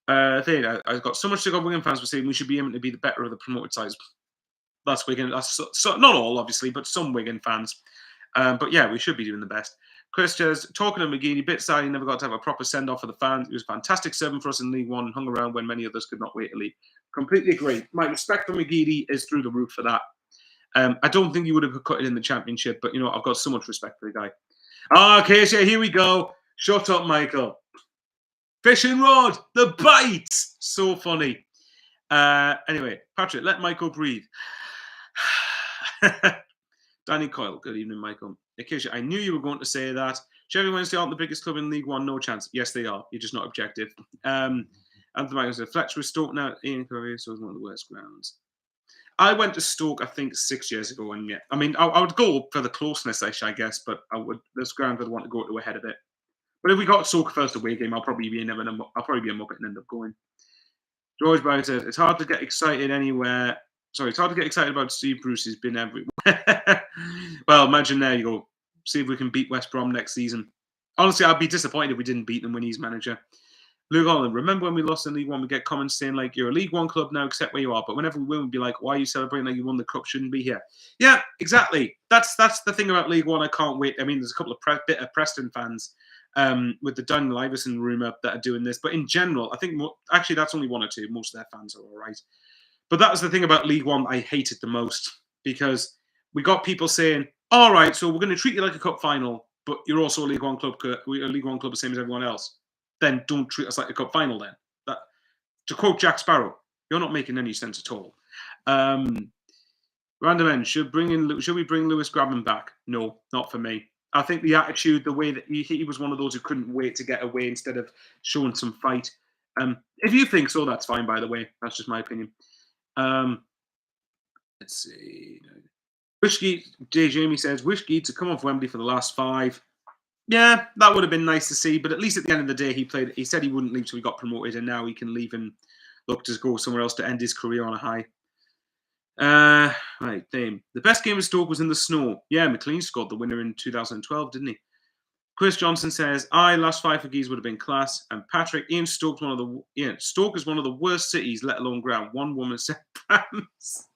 I've got so much to go. Wigan fans were saying we should be aiming to be the better of the promoted sides. That's Wigan. That's not all, obviously, but some Wigan fans. But yeah, we should be doing the best. Chris says, talking to McGeady, bit sad he never got to have a proper send-off for the fans. He was a fantastic servant for us in League One and hung around when many others could not wait to leave. Completely agree. My respect for McGeady is through the roof for that. I don't think he would have cut it in the Championship, but, I've got so much respect for the guy. Okay, so here we go. Shut up, Michael. Fishing rod, the bite. So funny. Anyway, Patrick, let Michael breathe. Danny Coyle, good evening, Michael. Acacia, I knew you were going to say that. Sheffield Wednesday aren't the biggest club in League One, no chance. Yes, they are. You're just not objective. Anthony Michael said, Fletcher was Stoke now. Ian Curry, so it's one of the worst grounds. I went to Stoke, I think, 6 years ago, and yeah, I mean, I would go for the closeness, I guess, but this ground I'd want to go to ahead of it. But if we got Stoke first away game, I'll probably be a Muppet and end up going. George Brown said, it's hard to get excited anywhere. Sorry, it's hard to get excited about Steve Bruce. He's been everywhere. Well, imagine there you go. See if we can beat West Brom next season. Honestly, I'd be disappointed if we didn't beat them when he's manager. Luke Holland, remember when we lost in League One, we get comments saying, like, you're a League One club now, accept where you are. But whenever we win, we'd be like, why are you celebrating like you won the cup? Shouldn't be here. Yeah, exactly. That's the thing about League One. I can't wait. I mean, there's a couple of bitter Preston fans with the Daniel Iverson rumour that are doing this. But in general, I think, actually, that's only 1 or 2. Most of their fans are all right. But that was the thing about League One I hated the most, because we got people saying, all right, so we're going to treat you like a cup final, but you're also a League One club, the same as everyone else. Then don't treat us like a cup final then. To quote Jack Sparrow, you're not making any sense at all. Random end, should we bring Lewis Grabban back? No, not for me. I think the attitude, the way that he was one of those who couldn't wait to get away instead of showing some fight. If you think so, that's fine, by the way. That's just my opinion. Let's see. Wishgate, Jay Jamie says, Wishgate to come off Wembley for the last 5. Yeah, that would have been nice to see, but at least at the end of the day, he said he wouldn't leave till he got promoted, and now he can leave and look to go somewhere else to end his career on a high. Right, Dame. The best game of Stoke was in the snow. Yeah, McLean scored the winner in 2012, didn't he? Chris Johnson says, last 5 for Geese would have been class. And Patrick, Stoke is one of the worst cities, let alone ground. One woman said Prams.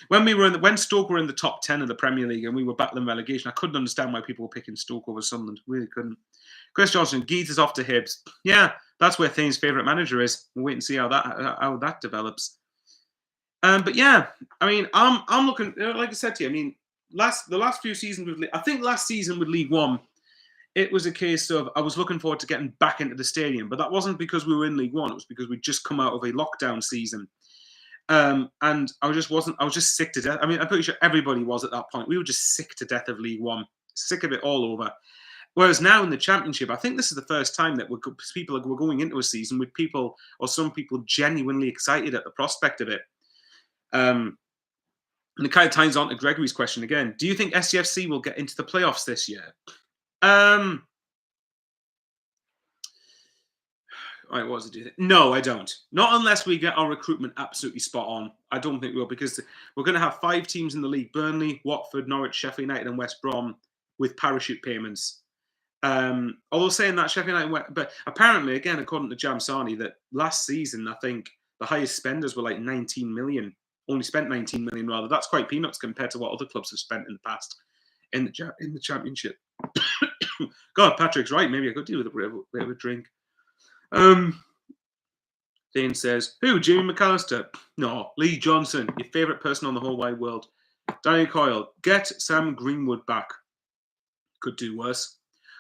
When Stoke were in the top 10 of the Premier League and we were battling relegation, I couldn't understand why people were picking Stoke over Sunderland. Really couldn't. Chris Johnson, Geese is off to Hibs. Yeah, that's where Thane's favourite manager is. We'll wait and see how that develops. But yeah, I mean, I'm looking, like I said to you, I mean, the last few seasons I think last season with League One, it was a case of I was looking forward to getting back into the stadium, but that wasn't because we were in League One. It was because we'd just come out of a lockdown season. And I was just sick to death. I mean, I'm pretty sure everybody was at that point. We were just sick to death of League One, sick of it all over. Whereas now in the Championship, I think this is the first time that we're going into a season with people, or some people, genuinely excited at the prospect of it. And it kind of ties on to Gregory's question again. Do you think SCFC will get into the playoffs this year? Right, what does it do? No, I don't. Not unless we get our recruitment absolutely spot on. I don't think we will, because we're going to have 5 teams in the league: Burnley, Watford, Norwich, Sheffield United and West Brom with parachute payments. Although saying that Sheffield United went, but apparently, again, according to Jam Sarni, that last season I think the highest spenders were like 19 million. Only spent 19 million rather. That's quite peanuts compared to what other clubs have spent in the past in the championship. God, Patrick's right. Maybe I could do with a bit of a drink. Dane says, who? Jimmy McAllister? No, Lee Johnson, your favourite person on the whole wide world. Danny Coyle, get Sam Greenwood back. Could do worse.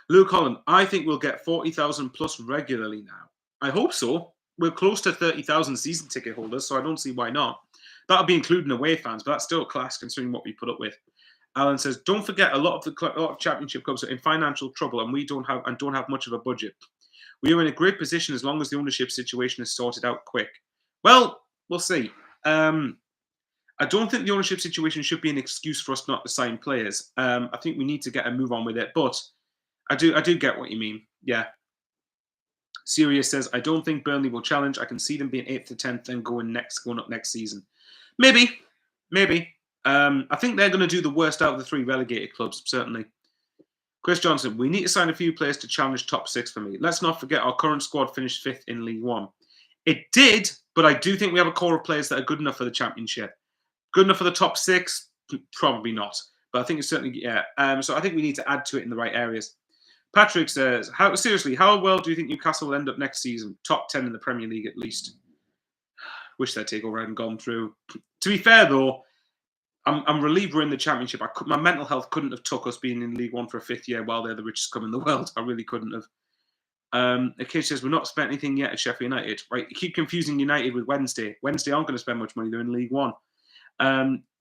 Luke Holland, I think we'll get 40,000 plus regularly now. I hope so. We're close to 30,000 season ticket holders, so I don't see why not. That'll be including away fans, but that's still class considering what we put up with. Alan says, don't forget a lot of championship clubs are in financial trouble and we don't have much of a budget. We are in a great position as long as the ownership situation is sorted out quick. Well, we'll see. I don't think the ownership situation should be an excuse for us not to sign players. I think we need to get a move on with it, but I do get what you mean. Yeah. Sirius says, I don't think Burnley will challenge. I can see them being 8th to 10th and going up next season. Maybe. I think they're going to do the worst out of the 3 relegated clubs, certainly. Chris Johnson, we need to sign a few players to challenge top 6 for me. Let's not forget our current squad finished 5th in League One. It did, but I do think we have a core of players that are good enough for the championship. Good enough for the top 6? Probably not. But I think it's certainly, yeah. So I think we need to add to it in the right areas. Patrick says, how well do you think Newcastle will end up next season? Top 10 in the Premier League at least. Wish that takeover hadn't gone through. To be fair, though, I'm relieved we're in the championship. My mental health couldn't have took us being in League One for a 5th year while they're the richest club in the world. I really couldn't have. A kid says, we're not spent anything yet at Sheffield United. Right, you keep confusing United with Wednesday. Wednesday aren't going to spend much money. They're in League One.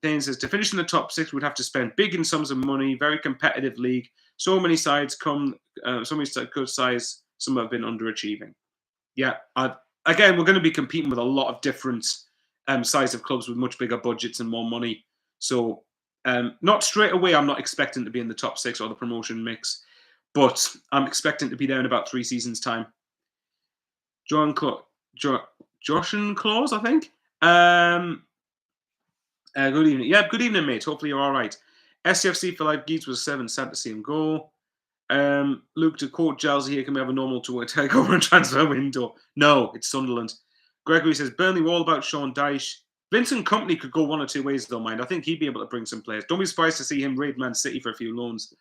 Dane says, to finish in the top 6, we'd have to spend big in sums of money. Very competitive league. So many sides so many good sides. Some have been underachieving. Yeah, again, we're going to be competing with a lot of different size of clubs with much bigger budgets and more money. So not straight away, I'm not expecting to be in the top 6 or the promotion mix, but I'm expecting to be there in about 3 seasons' time. Josh and Claus, I think. Good evening. Yeah, good evening, mate. Hopefully you're all right. SCFC for life. Geeks was 7. Sad to see him go. Luke, to quote Giles here, can we have a normal tour takeover and transfer window? No, it's Sunderland. Gregory says, Burnley were all about Sean Dyche. Vincent Kompany could go one or two ways, though, mind. I think he'd be able to bring some players. Don't be surprised to see him raid Man City for a few loans.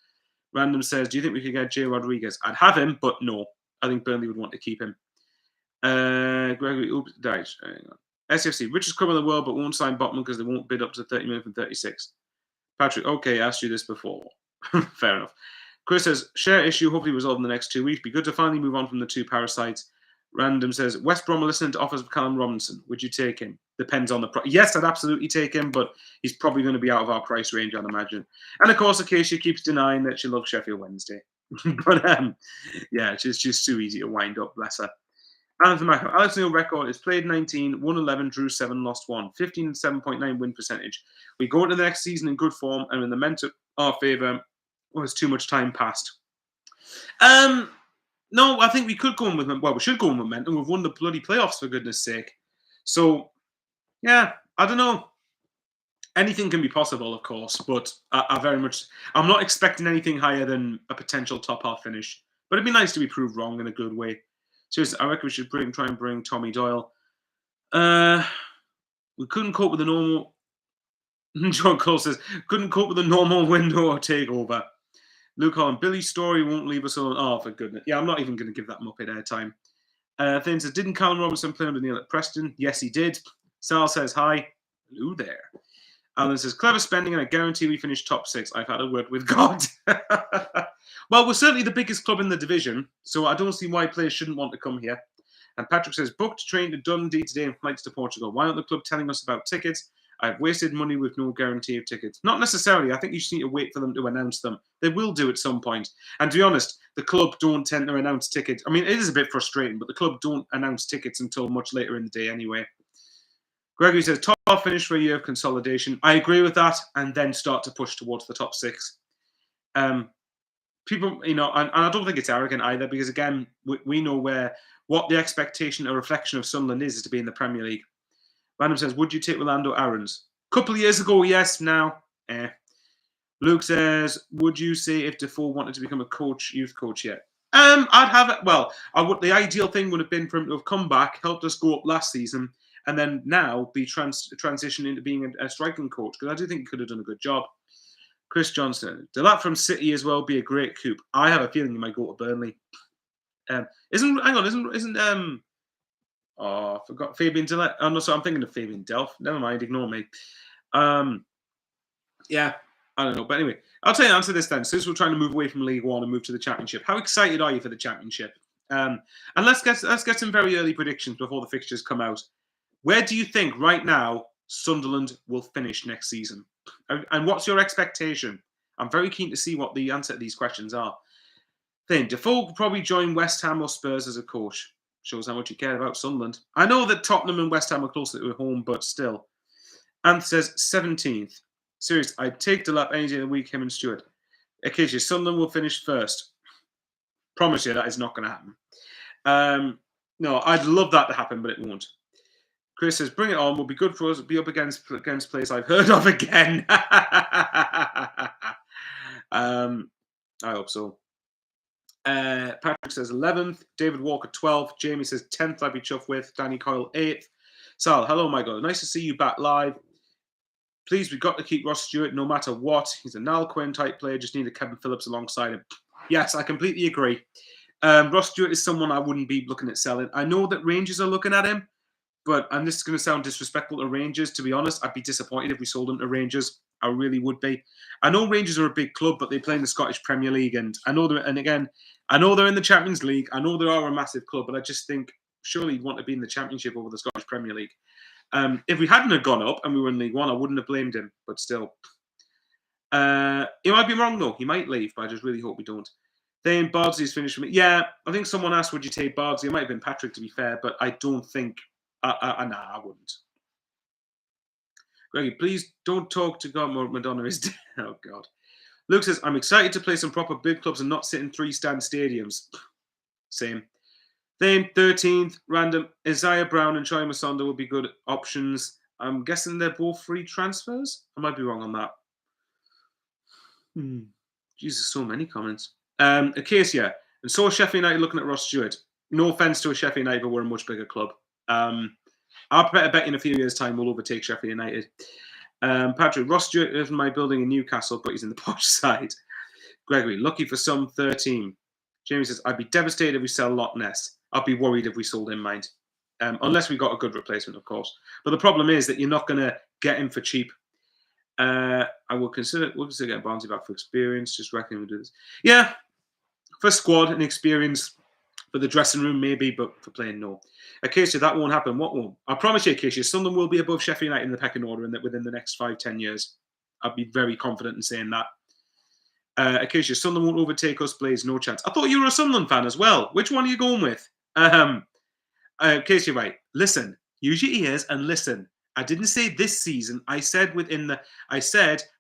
Random says, do you think we could get Jay Rodriguez? I'd have him, but no. I think Burnley would want to keep him. Gregory, Dyche. Hang on. SFC, richest club in the world, but won't sign Botman because they won't bid up to 30 million from 36. Patrick, okay, I asked you this before. Fair enough. Chris says, share issue, hopefully resolved in the next 2 weeks. Be good to finally move on from the 2 parasites. Random says, West Brom are listening to offers of Callum Robinson. Would you take him? Depends on the price. Yes, I'd absolutely take him, but he's probably going to be out of our price range, I'd imagine. And of course, Acacia keeps denying that she loves Sheffield Wednesday. But yeah, it's just too easy to wind up, bless her. Alex Neil record is played 19, won 11, drew 7, lost 1. 7.9 win percentage. We go into the next season in good form and in the mental our favour was too much time passed. No, I think we could go in with, well, we should go in with momentum. We've won the bloody playoffs, for goodness sake. So, yeah, I don't know. Anything can be possible, of course, but I'm not expecting anything higher than a potential top half finish. But it'd be nice to be proved wrong in a good way. Seriously, I reckon we should try and bring Tommy Doyle. We couldn't cope with the normal. John Cole says, couldn't cope with the normal window or takeover. Luke Holland, Billy's story won't leave us alone. Oh, for goodness. Yeah, I'm not even going to give that Muppet airtime. Thane says, didn't Callum Robinson play under Neil at Preston? Yes, he did. Sal says, hi. Hello there. Alan says, clever spending and I guarantee we finish top 6. I've had a word with God. Well, we're certainly the biggest club in the division, so I don't see why players shouldn't want to come here. And Patrick says, booked train to Dundee today and flights to Portugal. Why aren't the club telling us about tickets? I've wasted money with no guarantee of tickets. Not necessarily. I think you just need to wait for them to announce them. They will do at some point. And to be honest, the club don't tend to announce tickets. I mean, it is a bit frustrating, but the club don't announce tickets until much later in the day anyway. Gregory says, top finish for a year of consolidation. I agree with that, and then start to push towards the top 6. People, and I don't think it's arrogant either, because again, we know what the expectation or reflection of Sunderland is to be in the Premier League. Random says, would you take Rolando Aarons? A couple of years ago, yes. Now, Luke says, "Would you say if Defoe wanted to become a coach, youth coach yet?" I'd have it. Well, I would. The ideal thing would have been for him to have come back, helped us go up last season, and then now be transitioning into being a striking coach because I do think he could have done a good job. Chris Johnson, Delap from City as well be a great coup. I have a feeling he might go to Burnley. Isn't oh, I forgot Fabian Delap. Oh no, so I'm thinking of Fabian Delph. Never mind, ignore me. Yeah, I don't know. But anyway, I'll tell you answer this then. Since we're trying to move away from League One and move to the Championship, how excited are you for the Championship? And let's get some very early predictions before the fixtures come out. Where do you think right now Sunderland will finish next season? And what's your expectation? I'm very keen to see what the answer to these questions are. Then Defoe will probably join West Ham or Spurs as a coach. Shows how much you care about Sunderland. I know that Tottenham and West Ham are closer to home, but still. Ant says 17th. Serious, I'd take Delap any day of the week, him and Stewart. Occasionally, Sunderland will finish first. Promise you that is not going to happen. No, I'd love that to happen, but it won't. Chris says, bring it on. Will be good for us. Be up against players I've heard of again. I hope so. Patrick says 11th. David Walker 12th. Jamie says 10th. I'd be chuffed with. Danny Coyle 8th. Sal, hello, my God. Nice to see you back live. Please, we've got to keep Ross Stewart no matter what. He's a Niall Quinn type player. Just need a Kevin Phillips alongside him. Yes, I completely agree. Ross Stewart is someone I wouldn't be looking at selling. I know that Rangers are looking at him, but and this is going to sound disrespectful to Rangers. To be honest, I'd be disappointed if we sold him to Rangers. I really would be. I know Rangers are a big club, but they play in the Scottish Premier League, and I know they're in the Champions League. I know they are a massive club, but I just think surely you'd want to be in the Championship over the Scottish Premier League. If we hadn't have gone up and we were in League One, I wouldn't have blamed him. But still, he might be wrong though. He might leave, but I just really hope we don't. Then Bardsley's finished for me. Yeah, I think someone asked, "Would you take Bardsley?" It might have been Patrick, to be fair, but I don't think. Nah, I wouldn't. Greggy, please don't talk to God. Madonna is dead. Oh God. Luke says, "I'm excited to play some proper big clubs and not sit in 3-stand stadiums." Same. Then 13th, random Isaiah Brown and Choi Masonda will be good options. I'm guessing they're both free transfers. I might be wrong on that. Jesus, so many comments. Acacia, and so Sheffield United looking at Ross Stewart. No offense to a Sheffield United, but we're a much bigger club. I'll bet in a few years' time we'll overtake Sheffield United. Patrick, Ross Stewart lives in my building in Newcastle, but he's in the posh side. Gregory, lucky for some 13. Jamie says, I'd be devastated if we sell Loch Ness. I'd be worried if we sold him, mind. Unless we got a good replacement, of course. But the problem is that you're not going to get him for cheap. We'll consider getting Barnsley back for experience. Just reckon we'll do this. Yeah, for squad and experience. For the dressing room, maybe, but for playing, no. Acacia, that won't happen. What won't? I promise you, Acacia, Sunderland will be above Sheffield United in the pecking order within the next 5-10 years. I'd be very confident in saying that. Acacia, Sunderland won't overtake us, Blaze, no chance. I thought you were a Sunderland fan as well. Which one are you going with? Acacia, right. Listen, use your ears and listen. I didn't say this season. I said within the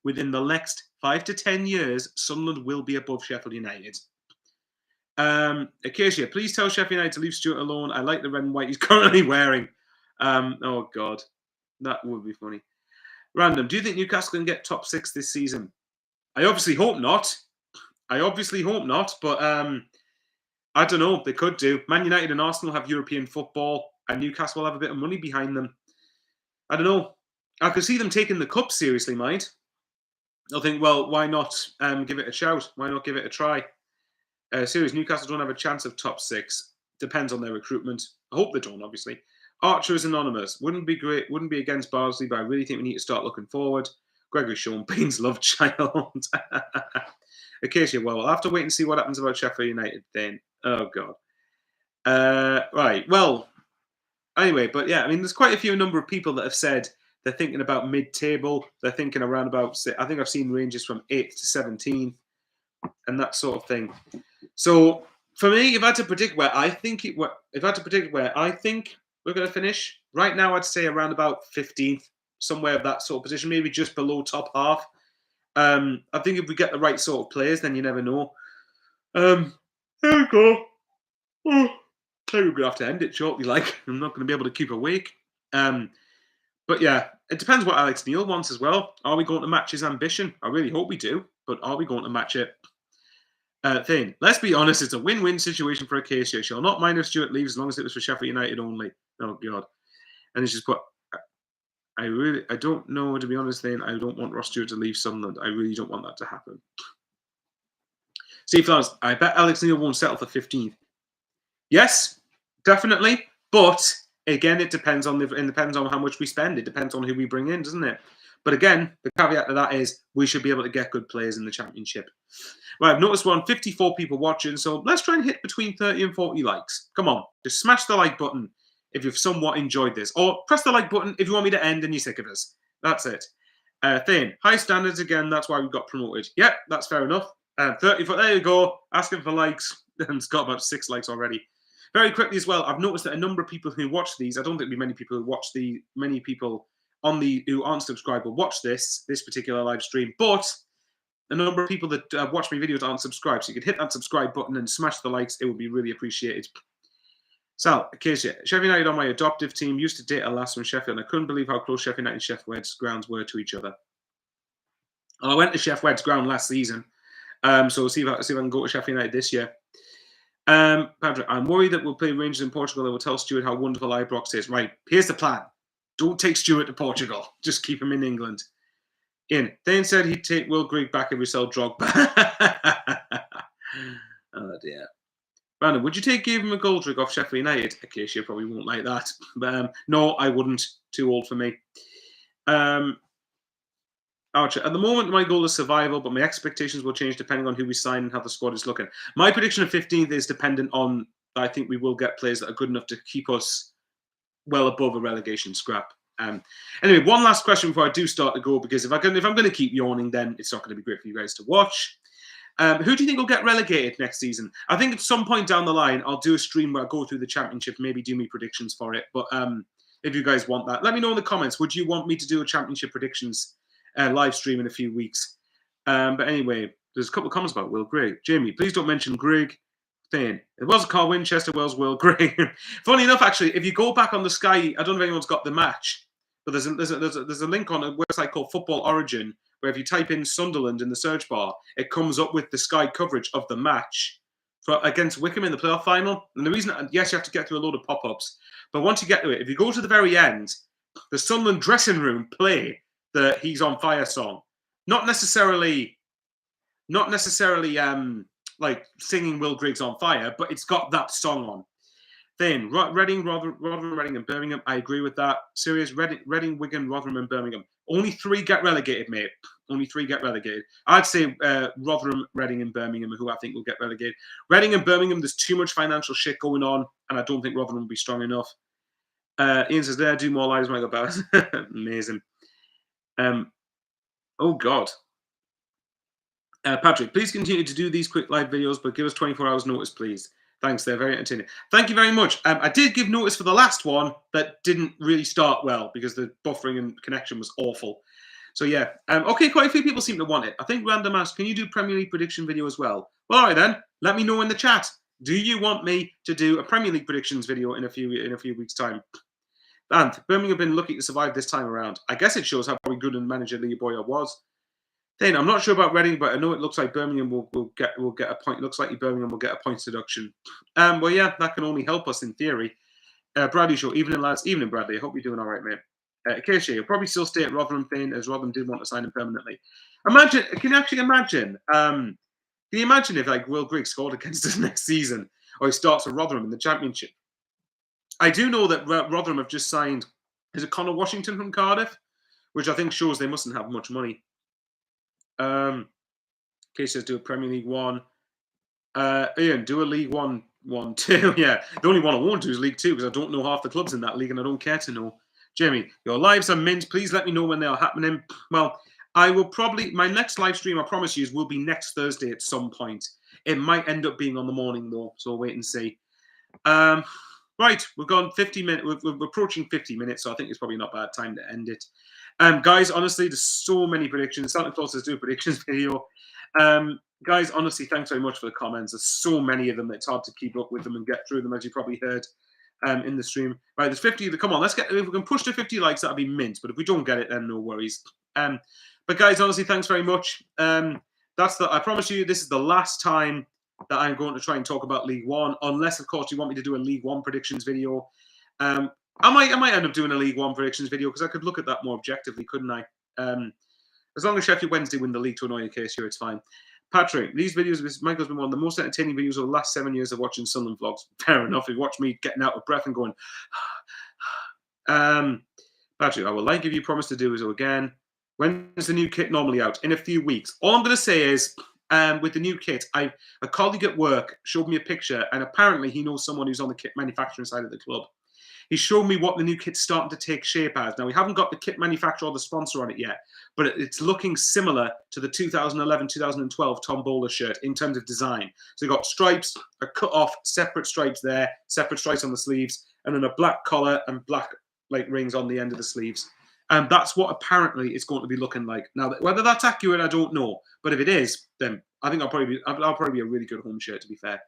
next 5 to 10 years, Sunderland will be above Sheffield United. Acacia, please tell Sheffield United to leave Stewart alone. I like the red and white he's currently wearing. Oh God, that would be funny. Random, do you think Newcastle can get top 6 this season? I obviously hope not. But I don't know. They could do. Man United and Arsenal have European football, and Newcastle will have a bit of money behind them. I don't know. I could see them taking the cup seriously, mind. I'll think, well, why not give it a shout? Why not give it a try? Serious, Newcastle don't have a chance of top 6. Depends on their recruitment. I hope they don't, obviously. Archer is anonymous. Wouldn't be great. Wouldn't be against Bardsley, but I really think we need to start looking forward. Gregory Sean Baines' love child. Acacia, well, we'll have to wait and see what happens about Sheffield United then. Oh, God. Right, well, anyway, but yeah, I mean, there's quite a few number of people that have said they're thinking about mid-table. They're thinking around about, I think I've seen ranges from 8th to 17th and that sort of thing. So, for me, if I had to predict where I think we're going to finish, right now I'd say around about 15th, somewhere of that sort of position, maybe just below top half. I think if we get the right sort of players, then you never know. There we go. Oh, we're going to have to end it shortly, like. I'm not going to be able to keep awake. But yeah, it depends what Alex Neil wants as well. Are we going to match his ambition? I really hope we do, but are we going to match it? Thing. Let's be honest, it's a win-win situation for Acacia. She'll not mind if Stuart leaves as long as it was for Sheffield United only. Oh god. And it's just put I don't know, to be honest, then I don't want Ross Stewart to leave Sunderland. I really don't want that to happen. Steve Flowers, I bet Alex Neil won't settle for 15th. Yes, definitely. But again, it depends on how much we spend. It depends on who we bring in, doesn't it? But again, the caveat to that is we should be able to get good players in the championship. Right, I've noticed we're on 54 people watching, so let's try and hit between 30 and 40 likes. Come on, just smash the like button if you've somewhat enjoyed this. Or press the like button if you want me to end and you're sick of us. That's it. Thane, high standards again, that's why we got promoted. Yep, that's fair enough. 30 foot, there you go. Asking for likes, and it's got about 6 likes already. Very quickly as well, I've noticed that a number of people who watch these, I don't think there'll be many people who watch many people who aren't subscribed will watch this particular live stream, but a number of people that watch my videos aren't subscribed, so you could hit that subscribe button and smash the likes. It would be really appreciated. Sal, Acacia, Sheffield United on my adoptive team, used to date a lass from Sheffield, and I couldn't believe how close Sheffield United and Sheff Wed's grounds were to each other. Well, I went to Sheff Wed's ground last season, so we'll see if I can go to Sheffield United this year. Patrick, I'm worried that we'll play Rangers in Portugal and we'll tell Stuart how wonderful Ibrox is. Right, here's the plan. Don't take Stuart to Portugal. Just keep him in England. Ian, Thane said he'd take Will Grigg back if we sell Drogba. Oh, dear. Brandon, would you take Gavin McGoldrick off Sheffield United? Acacia probably won't like that. But, no, I wouldn't. Too old for me. Archer, at the moment, my goal is survival, but my expectations will change depending on who we sign and how the squad is looking. My prediction of 15th is dependent on, I think we will get players that are good enough to keep us well above a relegation scrap. Anyway, one last question before I do start to go, because if I'm going to keep yawning, then it's not going to be great for you guys to watch. Who do you think will get relegated next season? I think at some point down the line, I'll do a stream where I go through the championship, maybe do me predictions for it. But if you guys want that, let me know in the comments. Would you want me to do a championship predictions live stream in a few weeks? But anyway, there's a couple of comments about Will Grigg. Jamie, please don't mention Grigg. Thing. It was Carl Winchester, Wells, Will Grigg. Funny enough, actually, if you go back on the Sky, I don't know if anyone's got the match, but there's a link on a website called Football Origin, where if you type in Sunderland in the search bar, it comes up with the Sky coverage of the match against Wickham in the playoff final. And the reason, yes, you have to get through a load of pop-ups, but once you get to it, if you go to the very end, the Sunderland dressing room play the "He's on Fire" song. Not necessarily like singing Will Grigg's on fire, but it's got that song on. Then Reading, Rotherham, Reading, and Birmingham. I agree with that. Serious Reading, Wigan, Rotherham, and Birmingham. Only 3 get relegated, mate. Only 3 get relegated. I'd say Rotherham, Reading, and Birmingham, who I think will get relegated. Reading and Birmingham, there's too much financial shit going on, and I don't think Rotherham will be strong enough. Ian says there, do more lives, Michael Barrett. Amazing. Oh God. Patrick, please continue to do these quick live videos, but give us 24 hours notice, please. Thanks, they're very entertaining. Thank you very much. I did give notice for the last one that didn't really start well because the buffering and connection was awful. So yeah, okay, quite a few people seem to want it. I think Random asked, can you do Premier League prediction video as well? Well, all right then, let me know in the chat. Do you want me to do a Premier League predictions video in a few weeks' time? And Birmingham have been lucky to survive this time around. I guess it shows how probably good a manager Lee Boyer was. Then I'm not sure about Reading, but I know it looks like Birmingham will get a point. Looks like Birmingham will get a points deduction. Well, yeah, that can only help us in theory. Bradley show, evening lads, evening Bradley. I hope you're doing all right, mate. Acacia, you'll probably still stay at Rotherham thing, as Rotherham did want to sign him permanently. Can you actually imagine? Can you imagine if like Will Grigg scored against us next season, or he starts at Rotherham in the Championship? I do know that Rotherham have just signed. Is it Connor Washington from Cardiff, which I think shows they mustn't have much money. Case says do a Premier League 1. Ian, do a League 1 2. Yeah, the only one I won't do is League 2 because I don't know half the clubs in that league and I don't care to know. Jamie, your lives are mint. Please let me know when they are happening. Well, I will probably, my next live stream, I promise you, will be next Thursday at some point. It might end up being on the morning though, so we'll wait and see. Right, we've gone 50 minutes. We're approaching 50 minutes, so I think it's probably not a bad time to end it. Guys, honestly, there's so many predictions. Santa Claus is doing a predictions video. Guys, honestly, thanks very much for the comments. There's so many of them. It's hard to keep up with them and get through them, as you probably heard. in the stream. Right, there's 50. Come on, let's get. If we can push to 50 likes, that'd be mint. But if we don't get it, then no worries. But guys, honestly, thanks very much. I promise you, this is the last time that I'm going to try and talk about League One, unless, of course, you want me to do a League One predictions video. I might end up doing a League One predictions video because I could look at that more objectively, couldn't I? As long as Sheffield Wednesday win the league to annoy a case here, it's fine. Patrick, these videos, Michael's been one of the most entertaining videos of the last 7 years of watching Sunderland vlogs. Fair enough. You watch me getting out of breath and going. Patrick, I would like if you promise to do so again. When's the new kit normally out? In a few weeks. All I'm going to say is, with the new kit, a colleague at work showed me a picture, and apparently he knows someone who's on the kit manufacturing side of the club. He showed me what the new kit's starting to take shape as. Now, we haven't got the kit manufacturer or the sponsor on it yet, but it's looking similar to the 2011-2012 Tom Bowler shirt in terms of design. So you've got stripes, a cut off, separate stripes there, separate stripes on the sleeves, and then a black collar and black rings on the end of the sleeves. And that's what apparently it's going to be looking like. Now, whether that's accurate, I don't know. But if it is, then I think I'll probably be a really good home shirt, to be fair.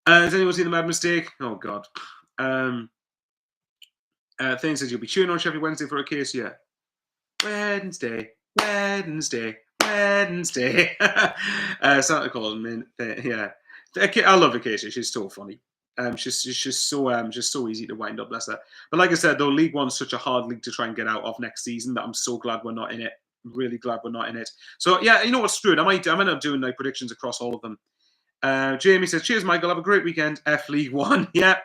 Has anyone seen the Mad Mistake? Oh, God. Thing says you'll be tuning on Sheffield Wednesday for a case, yeah. Wednesday. Santa Claus, man. Yeah. I love Acacia. She's so funny. She's just so easy to wind up, bless her. But like I said, though, League One's such a hard league to try and get out of next season that I'm so glad we're not in it. Really glad we're not in it. So yeah, you know what's true? I might end up doing like predictions across all of them. Jamie says, cheers, Michael. Have a great weekend. F League One. Yeah.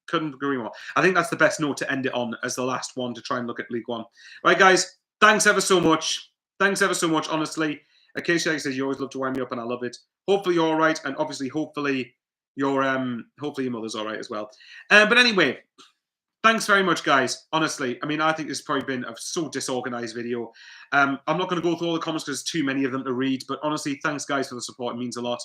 Couldn't agree more. I think that's the best note to end it on as the last one to try and look at League One. Right, guys. Thanks ever so much. Honestly. Acacia says you always love to wind me up, and I love it. Hopefully you're all right, and obviously, hopefully your mother's all right as well. But anyway, thanks very much, guys. Honestly, I mean, I think this has probably been a so disorganized video. I'm not going to go through all the comments because there's too many of them to read. But honestly, thanks, guys, for the support. It means a lot.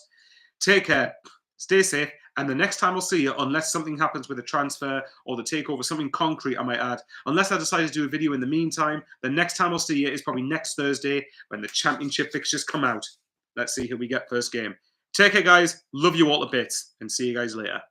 Take care. Stay safe. And the next time I'll see you, unless something happens with a transfer or the takeover, something concrete, I might add, unless I decide to do a video in the meantime, the next time I'll see you is probably next Thursday when the championship fixtures come out. Let's see who we get first game. Take care, guys. Love you all to bits, and see you guys later.